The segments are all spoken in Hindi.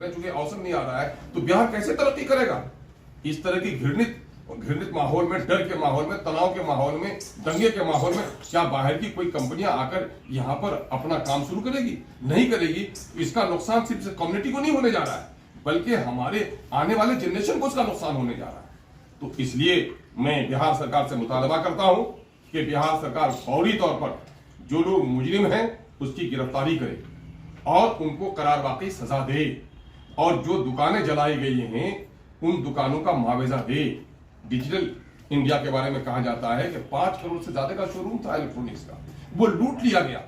चूंकि अवसर नहीं आ रहा है तो बिहार कैसे तरक्की करेगा। इस तरह की घृणित माहौल में, डर के माहौल में, तनाव के माहौल में, दंगे के माहौल में क्या बाहर की कोई कंपनियां आकर यहाँ पर अपना काम शुरू करेगी? नहीं करेगी। इसका नुकसान सिर्फ कम्युनिटी को नहीं होने जा रहा है, बल्कि हमारे आने वाले जनरेशन को उसका नुकसान होने जा रहा है। तो इसलिए मैं बिहार सरकार से मुतालबा करता हूं कि बिहार सरकार फौरी तौर पर जो लोग मुजरिम हैं उसकी गिरफ्तारी करे और उनको करार वाकई सजा दे, और जो दुकानें जलाई गई हैं उन दुकानों का मुआवजा दे। डिजिटल इंडिया के बारे में कहा जाता है कि 5 करोड़ से ज्यादा का शोरूम था इलेक्ट्रॉनिक्स का, वो लूट लिया गया।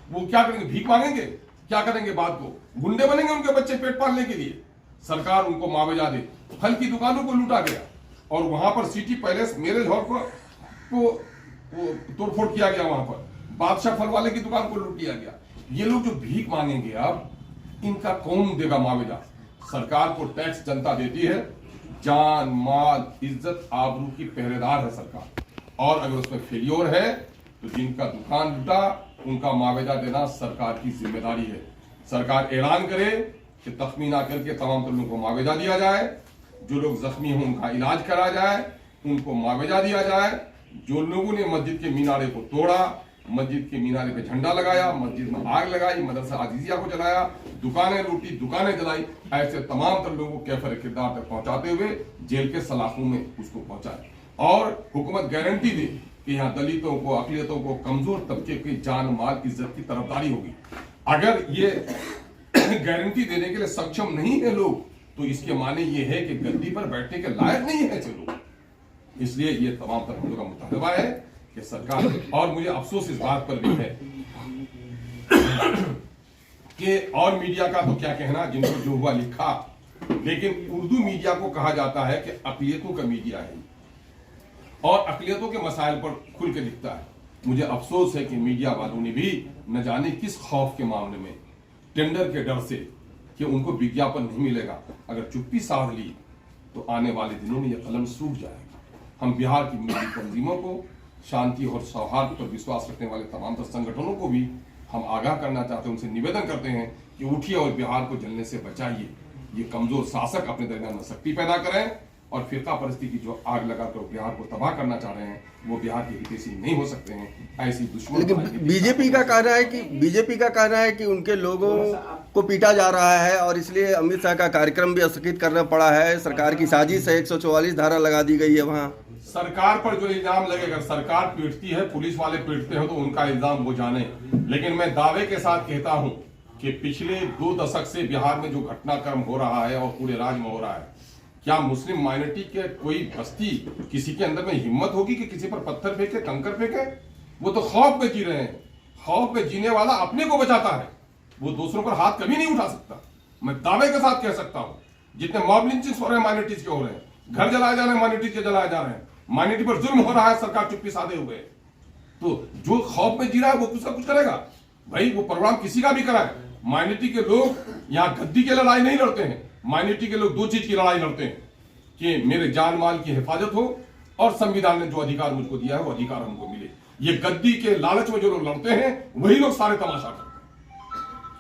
वो क्या करेंगे? भीख मांगेंगे? क्या करेंगे? बात को गुंडे बनेंगे उनके बच्चे पेट पालने के लिए। सरकार उनको मुआवजा दे। फल की दुकानों को लूटा गया और वहां पर सिटी पैलेस मैरिज हॉल को तोड़फोड़ किया गया। वहां पर बादशाह फल वाले की दुकान को लूट लिया गया। ये लोग जो भीख मांगेंगे अब इनका कौन देगा मुआवजा? सरकार को टैक्स जनता देती है, जान माल इज्जत आबरू की पहरेदार है सरकार, और अगर उसमें फेलियर है तो जिनका दुकान लूटा उनका मुआवजा देना सरकार की जिम्मेदारी है। सरकार ऐलान करे कि तख्मीना करके तमाम लोगों को मुआवजा दिया जाए, जो लोग जख्मी हों उनका इलाज करा जाए, उनको मुआवजा दिया जाए। जो लोगों ने मस्जिद के मीनारे को तोड़ा, मस्जिद के मीनारे पे झंडा लगाया, मस्जिद में आग लगाई, मदरसा आजीजिया को जलाया, दुकानें लूटी, दुकानें जलाई, ऐसे तमाम तर लोगों को कैफर किरदार तक पहुंचाते हुए जेल के सलाखों में उसको पहुंचाए। और हुकूमत गारंटी दे कि यहाँ दलितों को, अकलियतों को, कमजोर तबके की जान माल इज्जत की तरफदारी होगी। अगर ये गारंटी देने के लिए सक्षम नहीं है लोग, तो इसके माने ये है कि गद्दी पर बैठने के लायक नहीं है ऐसे लोग। इसलिए ये तमाम तरह हम लोग का मुतालबा है कि सरकार, और मुझे अफसोस इस बात पर भी है कि और मीडिया का तो क्या कहना, जिनको जो हुआ लिखा, लेकिन उर्दू मीडिया को कहा जाता है कि अकलियतों का मीडिया है और अकलियतों के मसाइल पर खुल के लिखता है। मुझे अफसोस है कि मीडिया वालों ने भी न जाने किस खौफ के मामले में, टेंडर के डर से कि उनको विज्ञापन नहीं मिलेगा, अगर चुप्पी साध ली तो आने वाले दिनों में यह कलम सूख जाएगा। हम बिहार की मीडिया तंजीमों को, शांति और सौहार्द पर विश्वास रखने वाले तमाम संगठनों को भी हम आगाह करना चाहते हैं, उनसे निवेदन करते हैं कि उठिए और बिहार को जलने से बचाइए। ये कमजोर शासक अपने दरमियान में शक्ति पैदा करें और फिरका परिस्थिति की जो आग लगाकर बिहार को तबाह करना चाह रहे हैं वो बिहार के हितैषी नहीं हो सकते हैं। ऐसी दुश्मन, लेकिन बीजेपी का कहना है कि उनके लोगों को पीटा जा रहा है और इसलिए अमित शाह का कार्यक्रम भी स्थगित करना पड़ा है। सरकार की साजिश है, 144 धारा लगा दी गई है वहाँ। सरकार पर जो इल्जाम लगेगा, सरकार पीटती है, पुलिस वाले पीटते हो तो उनका इल्जाम वो जाने। लेकिन मैं दावे के साथ कहता हूं कि पिछले 2 दशक से बिहार में जो घटनाक्रम हो रहा है और पूरे राज्य में हो रहा है, क्या मुस्लिम माइनॉरिटी के कोई बस्ती, किसी के अंदर में हिम्मत होगी कि किसी पर पत्थर फेंके, कंकर फेंके? वो तो खौफ में जी रहे हैं। खौफ में जीने वाला अपने को बचाता है, वो दूसरों पर हाथ कभी नहीं उठा सकता। मैं दावे के साथ कह सकता हूं, जितने मॉब लिंचिंग्स हो रहे हैं माइनॉरिटीज के हो रहे हैं, घर जलाए जा रहे हैं माइनॉरिटीज के जलाए जा रहे हैं, माइनॉरिटी पर जुल्म हो रहा है, सरकार चुप्पी साधे हुए। तो जो खौफ में जी रहा है वो कुछ ना कुछ करेगा भाई, वो प्रोग्राम किसी का भी कराए। माइनॉरिटी के लोग यहाँ गद्दी की लड़ाई नहीं लड़ते हैं, माइनॉरिटी के लोग 2 चीज की लड़ाई लड़ते हैं कि मेरे जान माल की हिफाजत हो और संविधान ने जो अधिकार मुझको दिया है वो अधिकार हमको मिले। ये गद्दी के लालच में जो लोग लड़ते हैं वही लोग सारे तमाशा करते हैं।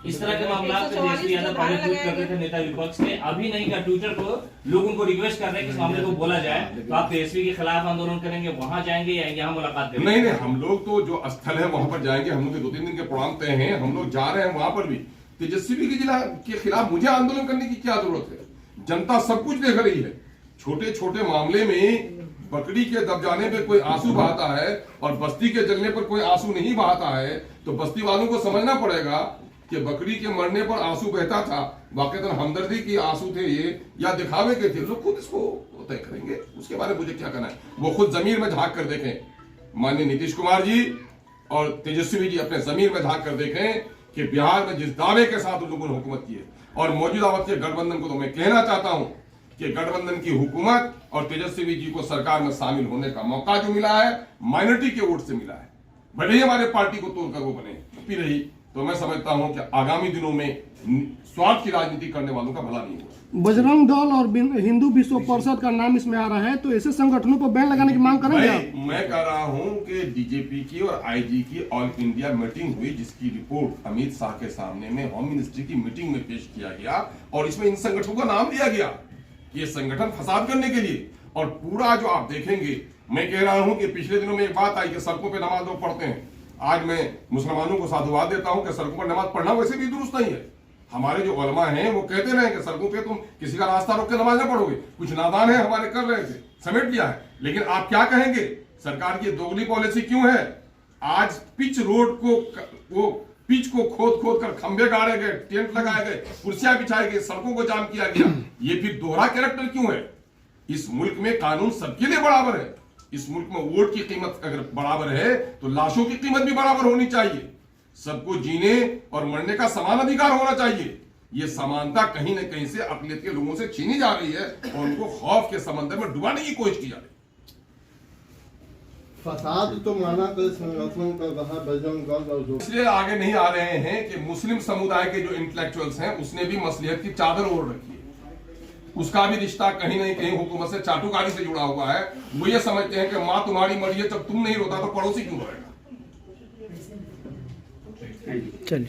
इस तरह के मामला तेजस्वी यादव पहले ट्वीट करते थे नेता विपक्ष के, अभी नहीं का ट्विटर को लोग उनको रिक्वेस्ट कर रहे हैं कि इस मामले को बोला जाए, तो आप तेजस्वी के खिलाफ आंदोलन करेंगे, वहां जाएंगे या यहाँ मुलाकात करेंगे? नहीं, हम लोग तो जो स्थल है वहां पर जाएंगे। हम लोग के 2-3 दिन के प्रोग्राम तय हैं, हम लोग जा रहे हैं वहां पर भी। तेजस्वी के खिलाफ मुझे आंदोलन करने की क्या जरूरत है? जनता सब कुछ देख रही है। छोटे छोटे मामले में बकरी के दब जाने पे कोई आंसू बहाता है और बस्ती के जलने पर कोई आंसू नहीं बहाता है, तो बस्ती वालों को समझना पड़ेगा कि बकरी के मरने पर आंसू बहता था, वाकईतन हमदर्दी की आंसू थे ये या दिखावे के थे, लोग खुद इसको तय करेंगे। उसके बारे में मुझे क्या कहना है, वो खुद जमीर में झांक कर देखें। माननीय नीतीश कुमार जी और तेजस्वी जी अपने जमीर में झांक कर देखें कि बिहार में जिस दावे के साथ उन लोगों ने हुकूमत की है, और मौजूदा वक्त के गठबंधन को तो मैं कहना चाहता हूं कि गठबंधन की हुकूमत और तेजस्वी जी को सरकार में शामिल होने का मौका जो मिला है माइनॉरिटी के वोट से मिला है। भले ही हमारे पार्टी को तोड़कर वो बने, फिर रही तो मैं समझता हूं कि आगामी दिनों में स्वार्थ की राजनीति करने वालों का भला नहीं होगा। बजरंग दल और हिंदू विश्व परिषद का नाम इसमें आ रहा है, तो ऐसे संगठनों पर बैन लगाने की मांग करेंगे आप? मैं कह रहा हूं कि डीजीपी की और आईजी की ऑल इंडिया मीटिंग हुई, जिसकी रिपोर्ट अमित शाह के सामने में होम मिनिस्ट्री की मीटिंग में पेश किया गया और इसमें इन संगठनों का नाम दिया गया, ये संगठन फसाद करने के लिए। और पूरा जो आप देखेंगे, मैं कह रहा हूं कि पिछले दिनों में एक बात आई कि सड़कों पे नमाज लोग पढ़ते हैं। आज मैं मुसलमानों को साधुवाद देता हूं कि सड़कों पर नमाज पढ़ना वैसे भी दुरुस्त नहीं है। हमारे जो उलमा हैं वो कहते रहे कि सड़कों पे तुम किसी का रास्ता रोक के नमाज ना पढ़ोगे। कुछ नादान है हमारे कर रहे थे, समेट लिया है, लेकिन आप क्या कहेंगे? सरकार की दोगली पॉलिसी क्यों है? आज पिच रोड को वो पिच को खोद कर खंभे गाड़े गए, टेंट लगाए गए, कुर्सियां बिछाई गई, सड़कों को जाम किया गया। ये फिर दोहरा कैरेक्टर क्यों है? इस मुल्क में कानून सबके लिए बराबर है। इस मुल्क में वोट की कीमत अगर बराबर है तो लाशों की कीमत भी बराबर होनी चाहिए। सबको जीने और मरने का समान अधिकार होना चाहिए। ये समानता कहीं न कहीं से अक़लियत के लोगों से छीनी जा रही है और उनको खौफ के समंदर में डुबाने की कोशिश की जा रही है। फसाद तो माना कर संगठन का कहा बजरंग दल और जो इसलिए आगे नहीं आ रहे हैं कि मुस्लिम समुदाय के जो इंटेलेक्चुअल्स हैं उसने भी मसलियत की चादर ओढ़ रखी है। उसका भी रिश्ता कहीं न कहीं हुकूमत से चाटुकारी से जुड़ा हुआ है। वो ये समझते हैं कि माँ तुम्हारी मरी है, जब तुम नहीं रोता तो पड़ोसी क्यों रोएगा। चलिए।